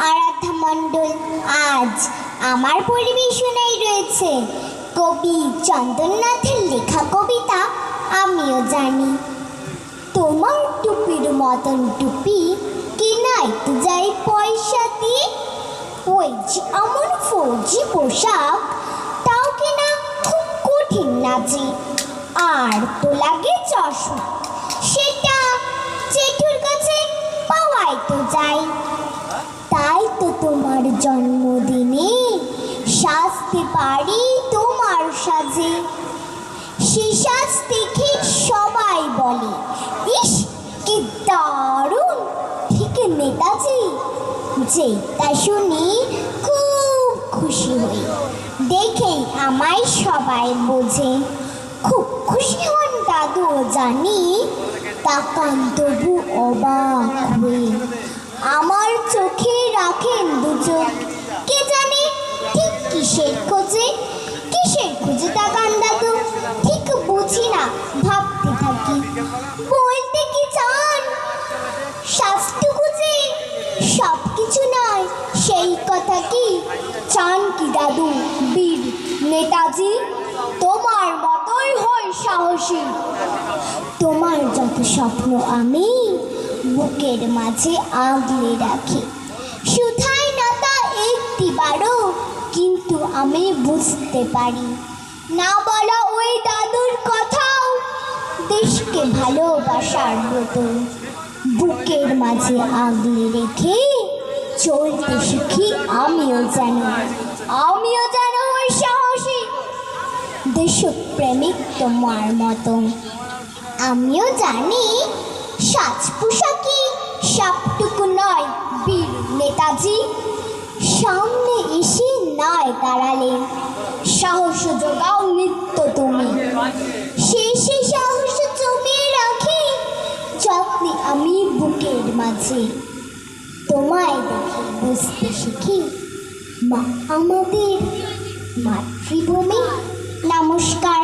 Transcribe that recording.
আরাধ্যা মণ্ডল। আজ আমার পরিবেশনায় রয়েছে কবি চন্দননাথের লেখা কবিতা আমিও জানি। তোমার টুপির মতন টুপি কেনাইতে যাই পয়সা দিয়ে, ওই যে আমার ফৌজি পোশাক তাও কেনা খুব কঠিন নাচে। আর তো লাগে চশমা, সেটা জেঠুর কাছে পাওয়াই তো যাই। তাই তো তোমার জন্মদিনে সাজতে পারি তোমার সাজে। সে সাজ দেখে সবাই বলে, ইস কি দারুণ, ঠিক নেতাজি। যেটা শুনি খুব খুশি হই, দেখেই আমায় সবাই বোঝে। খুব খুশি হন দাদু জানি, তাকান তবু অবাক হয়ে। আমার চোখে রাখেন দু চোখ, কে জানে ঠিক কিসের খোঁজে। কিসের খোঁজে তাকান দাদু ঠিক বুঝি না, ভাবতে থাকি। বলতে কি চান শাস্তি খুঁজে? সব কিছু নয় সেই কথা কি চান কি দাদু বীর নেতাজি? তোমার মতোই হই সাহসী, তোমার যত স্বপ্ন আমি বুকের মাঝে আগলে রাখি। শুধাই না তা একটিবারও, কিন্তু আমি বুঝতে পারি না বলা ওই দাদুর কথাও দেশকে ভালোবাসার মতো বুকের মাঝে আগলে রেখে চলতে শিখি। আমিও যেন ওই সাহসী দেশপ্রেমিক তোমার মতো। আমিও জানি সাজ পোশাকি সবটুকু নয় বীর নেতাজি। সামনে এসে নয় দাঁড়ালে সাহস যোগাও নিত্য তুমি। সেই সাহস জমিয়ে রাখি যত্নে আমি বুকের মাঝে। তোমায় দেখে বুঝতে শিখি মা আমাদের মাতৃভূমি। নমস্কার।